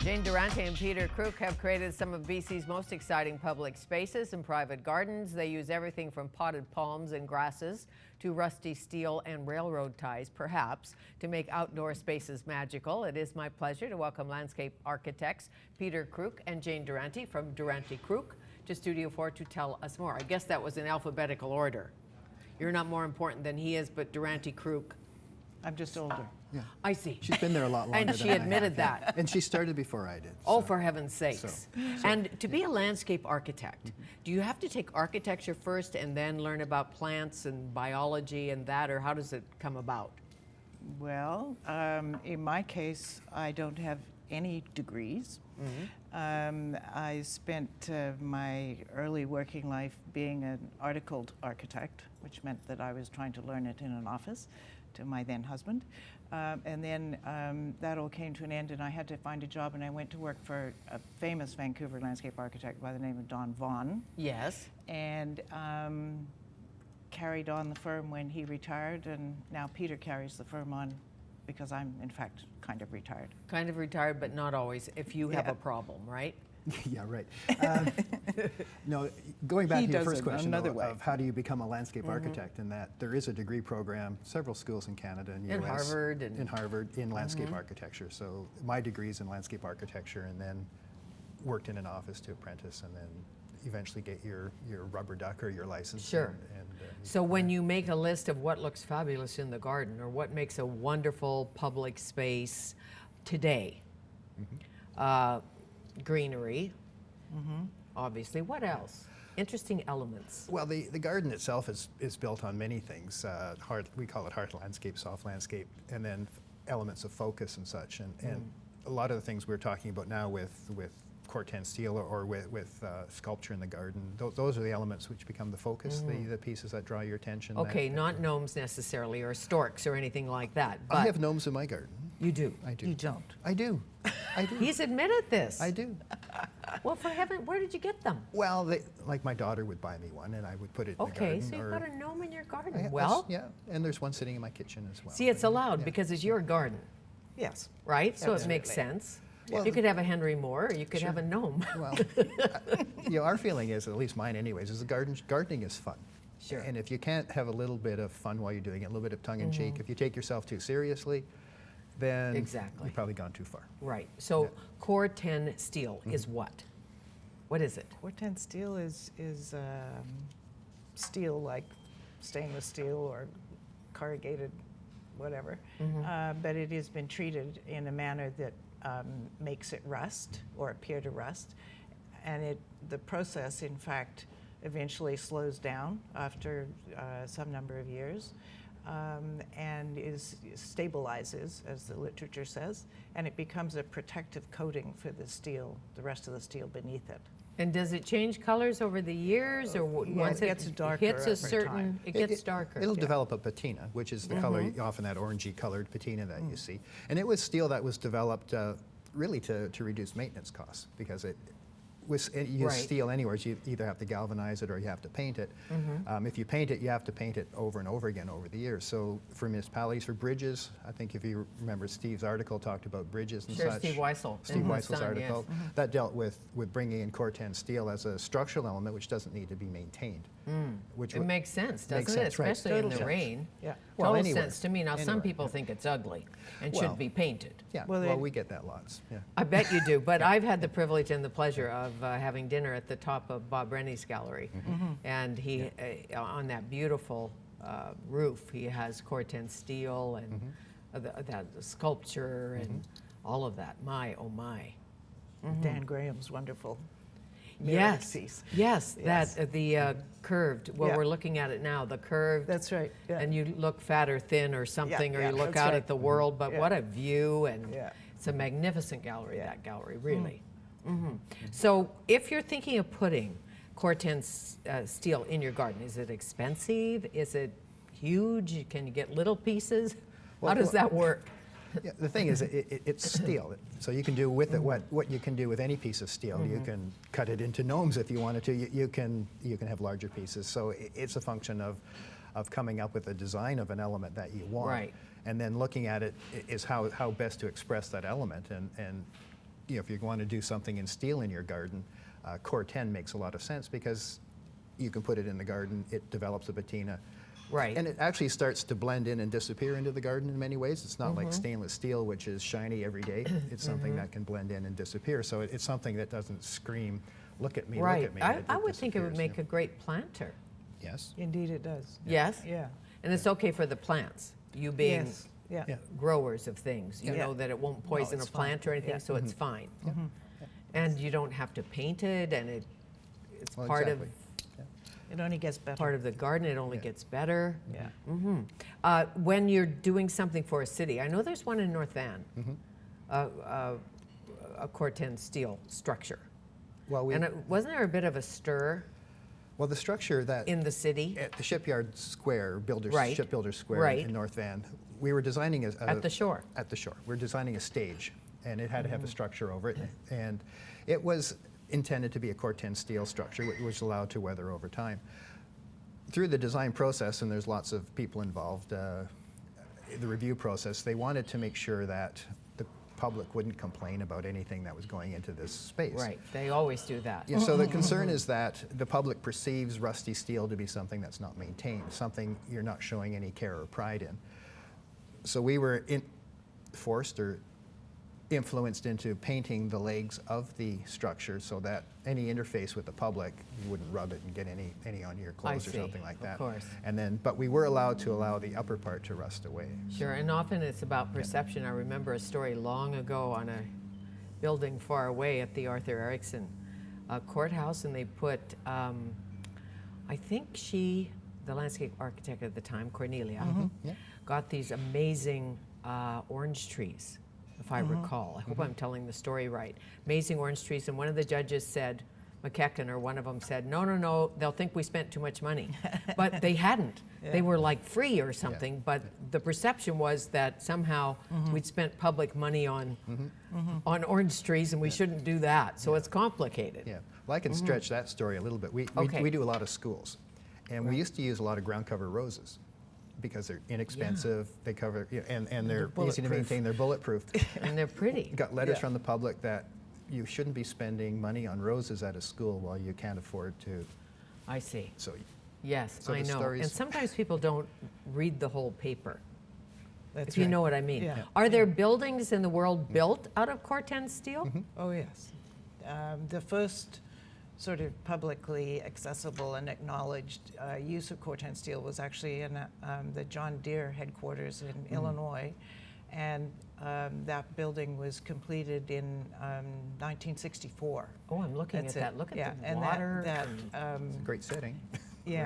Jane Durante and Peter Kreuk have created some of BC's most exciting public spaces and private gardens. They use everything from potted palms and grasses to rusty steel and railroad ties, perhaps, to make outdoor spaces magical. It is my pleasure to welcome landscape architects Peter Kreuk and Jane Durante from Durante Kreuk to Studio 4 to tell us more. I guess that was in alphabetical order. You're not more important than he is, but Durante Kreuk. I'm just older. Yeah. I see. She's been there a lot longer And than she I admitted have. that. And she started before I did. Oh, so. for heaven's sakes. And to be a landscape architect, do you have to take architecture first and then learn about plants and biology and that, or how does it come about? Well, in my case, I don't have any degrees. I spent my early working life being an articled architect, which meant that I was trying to learn it in an office to my then husband. And then that all came to an end, and I had to find a job, and I went to work for a famous Vancouver landscape architect by the name of Don Vaughan. Yes. And carried on the firm when he retired, and now Peter carries the firm on because I'm, in fact, kind of retired. Kind of retired, but not always, if you have a problem, right? Yeah, right. No, going back He to your does first it question another though, way. of how do you become a landscape architect, and that there is a degree program, several schools in Canada and In US. Harvard and- In Harvard, in landscape architecture. So my degree's in landscape architecture, and then worked in an office to apprentice, and then eventually get your rubber duck or your license. Sure. And So when you make a list of what looks fabulous in the garden, or what makes a wonderful public space today, greenery, obviously, what else? Interesting elements. Well, the garden itself is built on many things. We call it hard landscape, soft landscape, and then elements of focus and such. And a lot of the things we're talking about now with Corten Steel or with sculpture in the garden, those are the elements which become the focus, the pieces that draw your attention. Okay, not gnomes necessarily, or storks, or anything like that. But I have gnomes in my garden. You do. I do. You don't. I do. I do. He's admitted this. I do. Well, for heaven, where did you get them? Well, like my daughter would buy me one, and I would put it in the garden. Okay, so you've got a gnome in your garden. yeah, and there's one sitting in my kitchen as well. See, it's allowed Yeah. because it's your garden, Yes. right? So it Absolutely. makes sense. Well, you could have a Henry Moore, or you could have a gnome. Well, our feeling is, at least mine anyways, is gardening is fun. Sure. And if you can't have a little bit of fun while you're doing it, a little bit of tongue-in-cheek, if you take yourself too seriously, then Exactly. you've probably gone too far. Right. So Corten Steel is what? What is it? Corten steel is steel, like stainless steel or corrugated, whatever. But it has been treated in a manner that makes it rust or appear to rust, and the process, in fact, eventually slows down after some number of years, and stabilizes, as the literature says, and it becomes a protective coating for the steel, the rest of the steel beneath it. And does it change colors over the years, or once it gets darker hits a over certain, time. it gets darker? It'll develop a patina, which is the color, often that orangey colored patina that you see. And it was steel that was developed really to reduce maintenance costs, because you use steel anywhere. You either have to galvanize it or you have to paint it. If you paint it, you have to paint it over and over again over the years. So for municipalities, for bridges, I think if you remember Steve's article talked about bridges and Sure, such. Steve Weissel. Steve Weissel's Son, article. yes. That dealt with bringing in Corten steel as a structural element which doesn't need to be maintained. Which It makes sense, doesn't Makes it? sense, right. Especially in Total the sense. rain. Yeah. Well, Total anywhere. sense to me. Now, some Anywhere, people yeah. think it's ugly and Well, should be painted. Yeah, Well, well, they- we get that lots. Yeah. I bet you do, but I've had the privilege and the pleasure of having dinner at the top of Bob Rennie's gallery. And he, on that beautiful roof, he has Corten Steel and that sculpture and all of that. My, oh my. Dan Graham's wonderful mirrored Yes, piece. yes, Yes. that the curved. Well, Yeah. we're looking at it now. The curved. That's right. Yeah. And you look fat or thin or something, or yeah, you look that's out right. at the world. But Yeah. what a view! And Yeah. it's a magnificent gallery. Yeah. That gallery, really. So, if you're thinking of putting Corten steel in your garden, is it expensive? Is it huge? Can you get little pieces? How does that work? Yeah, the thing is, it's steel, so you can do with it what you can do with any piece of steel. You can cut it into gnomes if you wanted to. You can have larger pieces. So it's a function of coming up with a design of an element that you want, Right. and then looking at it is how best to express that element. And if you want to do something in steel in your garden, Corten makes a lot of sense because you can put it in the garden, it develops a patina. Right. And it actually starts to blend in and disappear into the garden in many ways. It's not like stainless steel, which is shiny every day. It's something that can blend in and disappear. So it's something that doesn't scream, look at me, Right. look at me. I would think it would make a great planter. Yes. Indeed it does. Yes? Yeah. And it's okay for the plants, you being Yes. Yeah. Yeah. growers of things. You Yeah. know that it won't poison a it's plant fine. or anything, Yeah. so it's fine. And you don't have to paint it, and it's Well, part exactly. It only gets better. of part of the garden. It only gets better. Yeah. When you're doing something for a city, I know there's one in North Van, a Corten Steel structure. Well, And wasn't there a bit of a stir well, the structure that in the city? at the Shipyard Square, Right. Shipbuilders Square Right. in North Van, we were designing At the shore. At the shore. We're designing a stage, and it had to have a structure over it. And it was intended to be a Corten steel structure, which was allowed to weather over time. Through the design process, and there's lots of people involved, the review process, they wanted to make sure that the public wouldn't complain about anything that was going into this space. Right, they always do that. Yeah, so the concern is that the public perceives rusty steel to be something that's not maintained, something you're not showing any care or pride in. So we were forced or influenced into painting the legs of the structure so that any interface with the public, you wouldn't rub it and get any on your clothes or see, something like of that. course. And then, but we were allowed to allow the upper part to rust away. Sure, and often it's about perception. I remember a story long ago on a building far away at the Arthur Erickson courthouse, and they put, I think the landscape architect at the time, Cornelia, Yeah. got these amazing orange trees, if I recall. I hope I'm telling the story right. Amazing orange trees, and one of the judges said, McKechnie, or one of them said, no, they'll think we spent too much money. But they hadn't. They were like free or something, but the perception was that somehow we'd spent public money on orange trees, and we shouldn't do that. So it's complicated. Yeah, well, I can stretch that story a little bit. We Okay. do a lot of schools, and we used to use a lot of ground cover roses because they're inexpensive, they cover, and they're easy to bulletproof. maintain, they're bulletproof. And they're pretty. Got letters Yeah. from the public that you shouldn't be spending money on roses at a school while you can't afford to, I see. so Yes, So I the know. stories- And sometimes people don't read the whole paper, That's if you right. know what I mean. Yeah. Are there buildings in the world built out of Corten steel? Oh, yes. The first sort of publicly accessible and acknowledged use of Corten steel was actually in the John Deere headquarters in Illinois. And that building was completed in 1964. Oh, I'm looking That's at it. that. Look at Yeah, the and water. that, it's a great setting. yeah,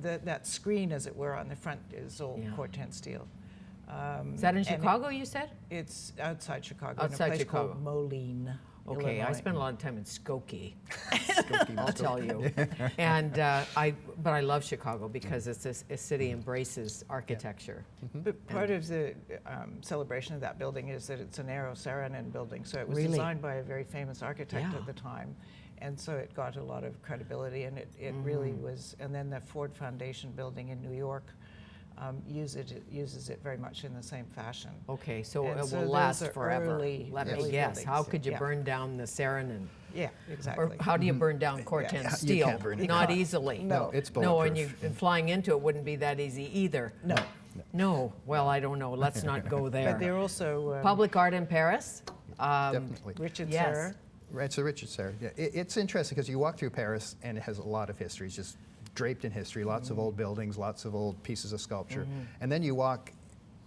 Great. that screen, as it were, on the front is all Yeah. Corten steel. Is that in and Chicago, you said? It's outside Chicago, Outside in a place Chicago. called Moline. Okay, I Illinois. spent a lot of time in Skokie, Skokie, I'll tell you. And but I love Chicago because it's a city embraces architecture. But part of the celebration of that building is that it's an Aero Saarinen building, so it was Really? designed by a very famous architect Yeah. at the time, and so it got a lot of credibility, and it really was. And then the Ford Foundation building in New York uses it very much in the same fashion. Okay, so And it so will those last are forever. early- Let me early guess. buildings. How could you Yeah. burn down the Saarinen? Yeah, Or exactly. how do you burn down Corten Yeah, you steel? can't burn it Not down. easily. No. It's No, and bulletproof. flying into it wouldn't be that easy either. No, No, well, I don't know. Let's not go there. but they're also Public art in Paris. Definitely. Richard Yes. Serre. Right, so Richard Serre. Yeah, it's interesting because you walk through Paris and it has a lot of history. It's just draped in history, lots of old buildings, lots of old pieces of sculpture. And then you walk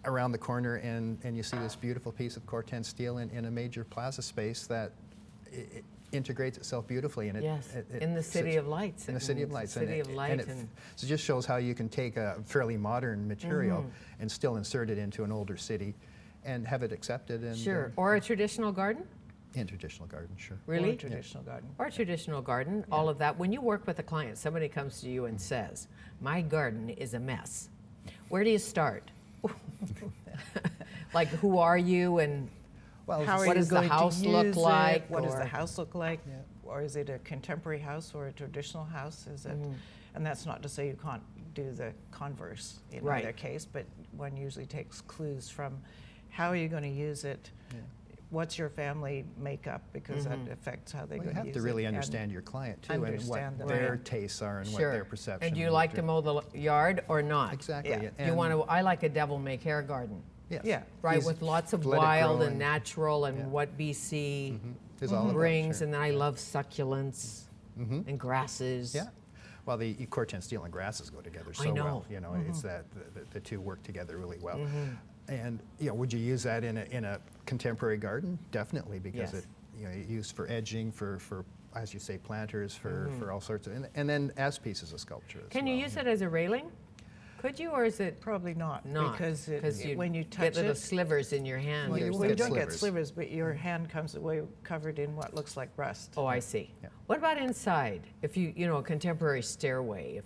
around the corner and you see this beautiful piece of Corten steel in a major plaza space that it integrates itself beautifully. And Yes, in the City of Lights. In the City of Lights. City of Light. So it just shows how you can take a fairly modern material and still insert it into an older city and have it accepted. And, Sure. Or a traditional garden? in traditional garden, sure. Really? Or traditional garden. Or a traditional garden, all of that. When you work with a client, somebody comes to you and says, my garden is a mess. Where do you start? Like, who are you and Well, How are what you does the going to house look use it? like, What does or- the house look like? Yeah. Or is it a contemporary house or a traditional house? Is it? Mm. And that's not to say you can't do the converse in Right. either case, but one usually takes clues from how are you going to use it, what's your family makeup, because that affects how they Well, go you have use to really it, and understand your client too, and understand what them. their Right. tastes are and what Sure. their perception. And do you like to mow the yard or not? Exactly. Yeah. Do you want to? I like a devil may care garden. Yes. Yeah. Right, He's with lots of let it wild grow and natural and yeah. what BC is all about, brings, sure. and then I love succulents and grasses. Yeah. Well, the Corten Steel and grasses go together so I know. well. You know, it's that the two work together really well. And you know, would you use that in a contemporary garden? Definitely, because Yes. it used for edging, for as you say, planters, for all sorts of, and then as pieces of sculpture as Can well. you use it as a railing? Could you, or is it Probably not, not? because you when you get touch little it, slivers in your hand. Well, or you well, you get don't get slivers. slivers, but your hand comes away covered in what looks like rust. Oh, I see. Yeah. What about inside? If you know, a contemporary stairway,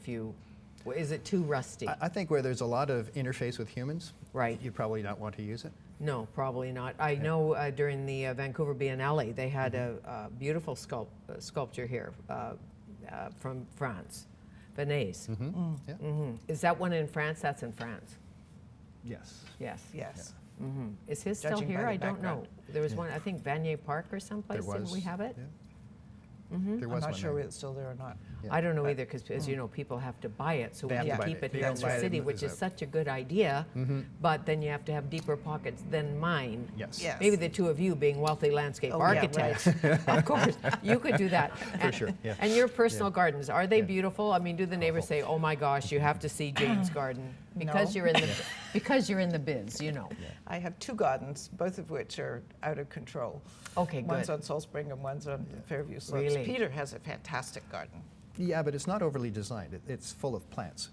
is it too rusty? I think where there's a lot of interface with humans, Right. you probably not want to use it. No, probably not. I know during the Vancouver Biennale, they had a beautiful sculpture here from France, Venice. Yeah. Is that one in France? That's in France. Yes. Yes. Yes. Is his still Judging by here? the I don't know. background. There was one, I think, Vanier Park or someplace. There was. Didn't we have it? Yeah. There I'm was not one sure there. whether it's still there or not. Yeah. I don't know either, because as you know, people have to buy it, so They we have can to buy keep it. it They here in don't buy the it city, in which is reserve. such a good idea. But then you have to have deeper pockets than mine. Yes. Yes. Maybe the two of you being wealthy landscape Oh, yeah, right. architects, of course, you could do that. For sure, yeah. And your personal gardens, are they Yeah. beautiful? I mean, do the neighbors say, "Oh my gosh, you have to see Jane's garden"? Because you're in the because you're in the biz, you know. I have 2 gardens, both of which are out of control. Okay, One's good. on Salt Spring and one's on Fairview Slopes. Really? Peter has a fantastic garden. Yeah, but it's not overly designed. It's full of plants.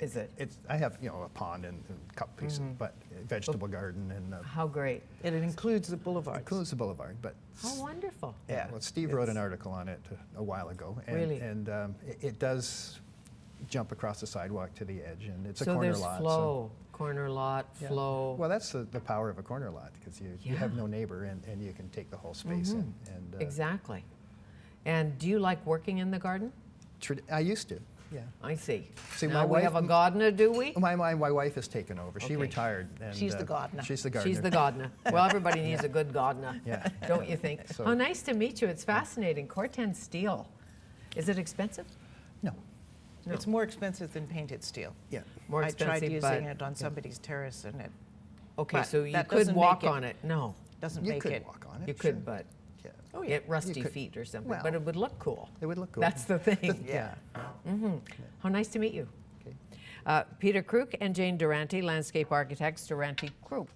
Is it? I have a pond and a couple pieces, but a vegetable garden and How great! And it includes the boulevards. includes the boulevard. But How wonderful! Yeah. well, Steve wrote an article on it a while ago, and, Really? and it does jump across the sidewalk to the edge, and it's a So corner there's lot. flow, corner lot, Yeah. flow. Well, that's the power of a corner lot, because you have no neighbor, and you can take the whole space in. And Exactly. And do you like working in the garden? I used to, yeah. I see. See, now my we have a wife- gardener, do we? My wife has taken over. She Okay. retired. And, She's the gardener. She's the gardener. She's the gardener. Well, everybody needs a good gardener, Yeah. don't you think? So- How nice to meet you. It's fascinating. Corten Steel. Is it expensive? No. No. It's more expensive than painted steel. Yeah. More I expensive, tried but using it on somebody's terrace, and it okay. but So you that could doesn't walk make it- on it. No, doesn't You make could it. walk on it. you sure. could, but Yeah. Oh, yeah. get rusty You could- feet or something. well, but it would look cool. It would look cool. That's the thing. Yeah. How nice to meet you. Okay. Peter Kreuk and Jane Durante, landscape architects, Durante Kreuk.